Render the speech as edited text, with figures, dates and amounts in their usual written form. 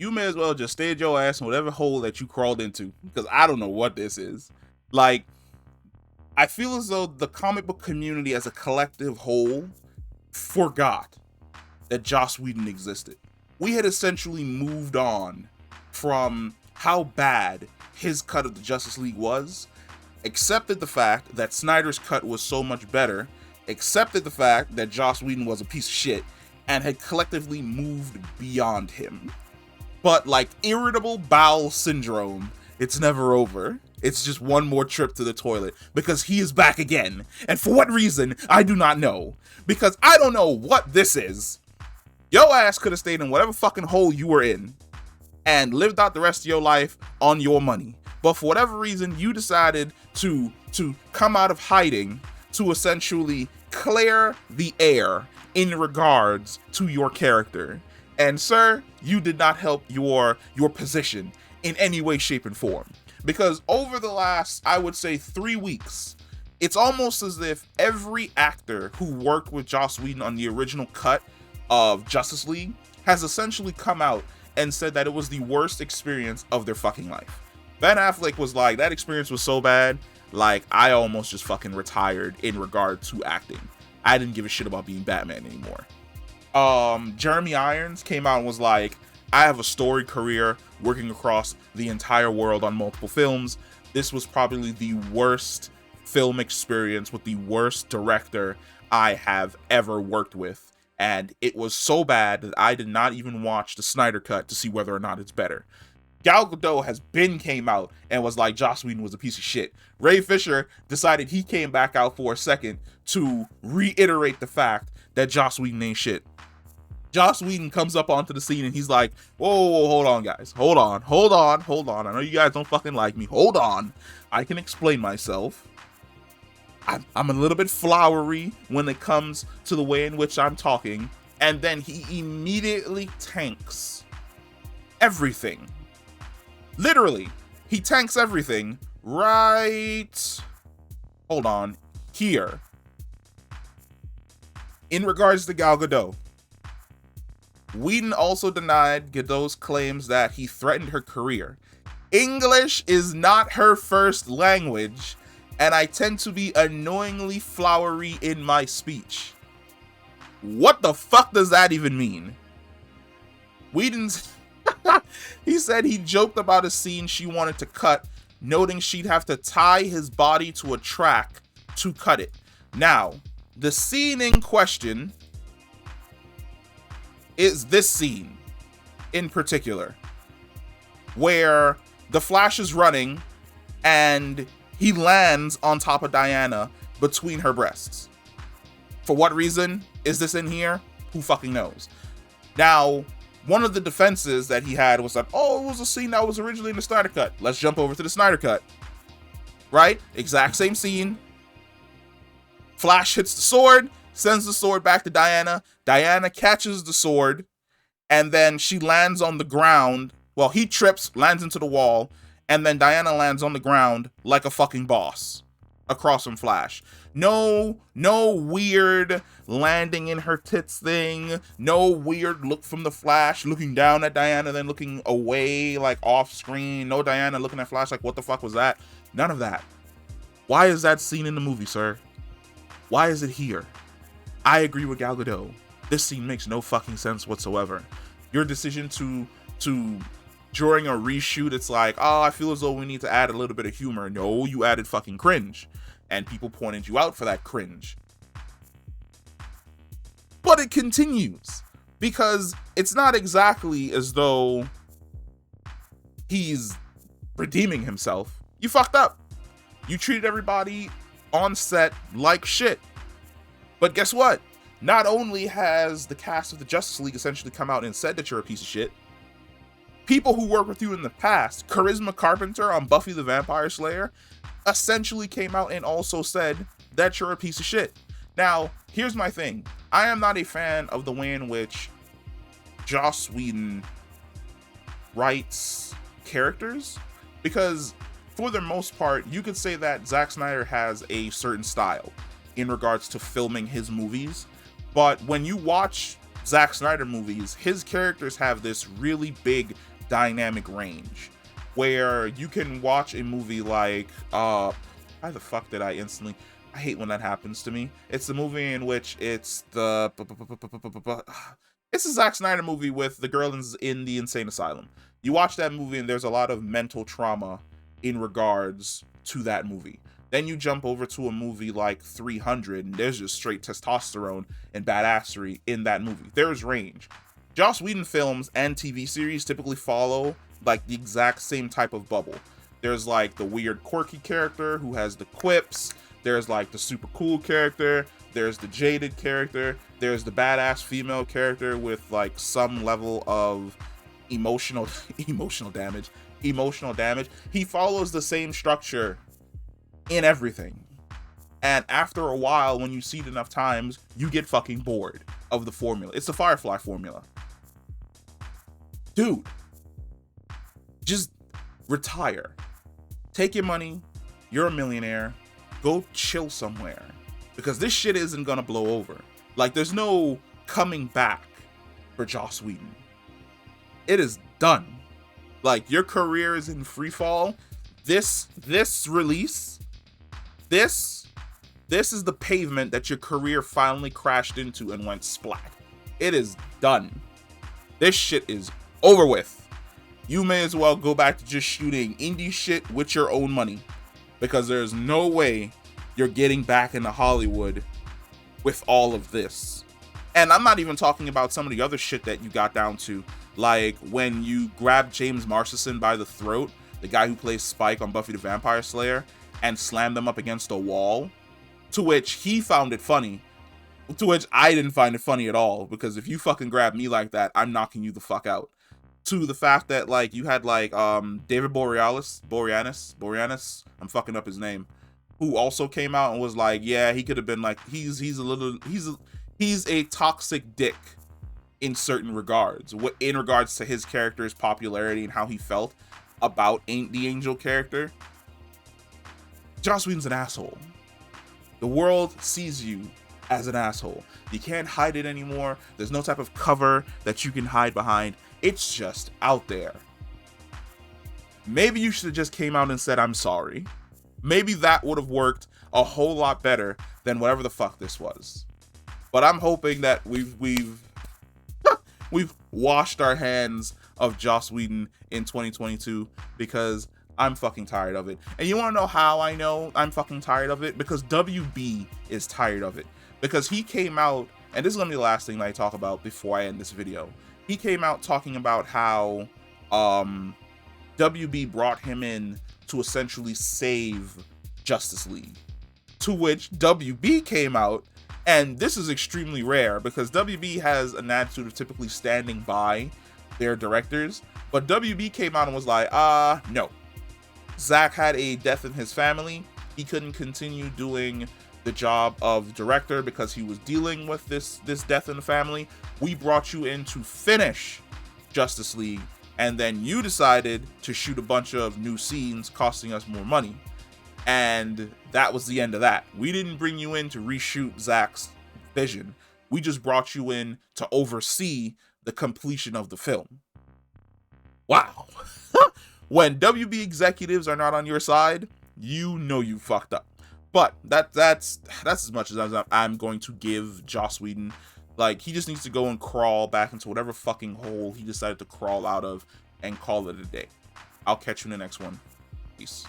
you may as well just stay your ass in whatever hole that you crawled into, because I don't know what this is. Like, I feel as though the comic book community as a collective whole forgot that Joss Whedon existed. We had essentially moved on from how bad his cut of the Justice League was, accepted the fact that Snyder's cut was so much better, accepted the fact that Joss Whedon was a piece of shit, and had collectively moved beyond him. But like irritable bowel syndrome, it's never over. It's just one more trip to the toilet because he is back again. And for what reason, I do not know. Because I don't know what this is. Your ass could have stayed in whatever fucking hole you were in and lived out the rest of your life on your money. But for whatever reason, you decided to come out of hiding to essentially clear the air in regards to your character. And sir, you did not help your position in any way, shape, and form. Because over the last, I would say, 3 weeks, it's almost as if every actor who worked with Joss Whedon on the original cut of Justice League has essentially come out and said that it was the worst experience of their fucking life. Ben Affleck was like, that experience was so bad, like, I almost just fucking retired in regard to acting. I didn't give a shit about being Batman anymore. Jeremy Irons came out and was like, I have a storied career working across the entire world on multiple films. This was probably the worst film experience with the worst director I have ever worked with. And it was so bad that I did not even watch the Snyder Cut to see whether or not it's better. Gal Gadot came out and was like, Joss Whedon was a piece of shit. Ray Fisher decided he came back out for a second to reiterate the fact that Joss Whedon ain't shit. Joss Whedon comes up onto the scene and he's like, whoa, hold on, guys. Hold on. I know you guys don't fucking like me. Hold on. I can explain myself. I'm a little bit flowery when it comes to the way in which I'm talking. And then he immediately tanks everything. Literally, he tanks everything right, hold on, here. In regards to Gal Gadot, Whedon also denied Gadot's claims that he threatened her career. English is not her first language, and I tend to be annoyingly flowery in my speech. What the fuck does that even mean? Whedon's... He said he joked about a scene she wanted to cut, noting she'd have to tie his body to a track to cut it. Now, the scene in question is this scene in particular, where the Flash is running and he lands on top of Diana between her breasts. For what reason is this in here? Who fucking knows? Now, one of the defenses that he had was that, oh, it was a scene that was originally in the Snyder Cut. Let's jump over to the Snyder Cut. Right? Exact same scene. Flash hits the sword, sends the sword back to Diana. Diana catches the sword, and then she lands on the ground. Well, he trips, lands into the wall, and then Diana lands on the ground like a fucking boss across from Flash. No weird landing in her tits thing. No weird look from the Flash looking down at Diana, then looking away, like off screen. No Diana looking at Flash like, what the fuck was that? None of that. Why is that scene in the movie, sir? Why is it here? I agree with Gal Gadot. This scene makes no fucking sense whatsoever. Your decision to during a reshoot, it's like, oh, I feel as though we need to add a little bit of humor. No, you added fucking cringe. And people pointed you out for that cringe. But it continues. Because it's not exactly as though he's redeeming himself. You fucked up. You treated everybody on set like shit. But guess what? Not only has the cast of the Justice League essentially come out and said that you're a piece of shit, people who worked with you in the past, Charisma Carpenter on Buffy the Vampire Slayer, essentially came out and also said that you're a piece of shit. Now, here's my thing. I am not a fan of the way in which Joss Whedon writes characters, because for the most part, you could say that Zack Snyder has a certain style in regards to filming his movies. But when you watch Zack Snyder movies, his characters have this really big dynamic range where you can watch a movie like why the fuck did I instantly, I hate when that happens to me. It's the movie in which it's the it's a Zack Snyder movie with the girl in the insane asylum. You watch that movie and there's a lot of mental trauma in regards to that movie. Then you jump over to a movie like 300 and there's just straight testosterone and badassery in that movie. There's range. Joss Whedon films and TV series typically follow like the exact same type of bubble. There's like the weird quirky character who has the quips. There's like the super cool character. There's the jaded character. There's the badass female character with like some level of emotional damage. He follows the same structure in everything. And after a while, when you see it enough times, you get fucking bored of the formula. It's the Firefly formula. Dude, just retire. Take your money. You're a millionaire. Go chill somewhere. Because this shit isn't gonna blow over. Like, there's no coming back for Joss Whedon. It is done. Like, your career is in free fall. This release, this is the pavement that your career finally crashed into and went splat. It is done. This shit is over with. You may as well go back to just shooting indie shit with your own money, because there's no way you're getting back into Hollywood with all of this. And I'm not even talking about some of the other shit that you got down to, like when you grab James Marsden by the throat, the guy who plays Spike on Buffy the Vampire Slayer, and slammed them up against a wall, to which he found it funny, to which I didn't find it funny at all, because if you fucking grab me like that, I'm knocking you the fuck out. To the fact that like you had like David Boreanaz, I'm fucking up his name, who also came out and was like, yeah, he could have been like, he's a toxic dick in certain regards, in regards to his character's popularity and how he felt about the Angel character. Joss Whedon's an asshole. The world sees you as an asshole. You can't hide it anymore. There's no type of cover that you can hide behind. It's just out there. Maybe you should have just came out and said, I'm sorry. Maybe that would have worked a whole lot better than whatever the fuck this was. But I'm hoping that we've washed our hands of Joss Whedon in 2022, because I'm fucking tired of it. And you want to know how I know I'm fucking tired of it? Because WB is tired of it. Because he came out, and this is going to be the last thing that I talk about before I end this video. He came out talking about how WB brought him in to essentially save Justice League. To which WB came out, and this is extremely rare because WB has an attitude of typically standing by their directors, but WB came out and was like, no. Zack had a death in his family. He couldn't continue doing the job of director because he was dealing with this death in the family. We brought you in to finish Justice League, and then you decided to shoot a bunch of new scenes costing us more money. And that was the end of that. We didn't bring you in to reshoot Zack's vision. We just brought you in to oversee the completion of the film. Wow. When WB executives are not on your side, you know you fucked up. But that's as much as I'm going to give Joss Whedon. Like, he just needs to go and crawl back into whatever fucking hole he decided to crawl out of and call it a day. I'll catch you in the next one. Peace.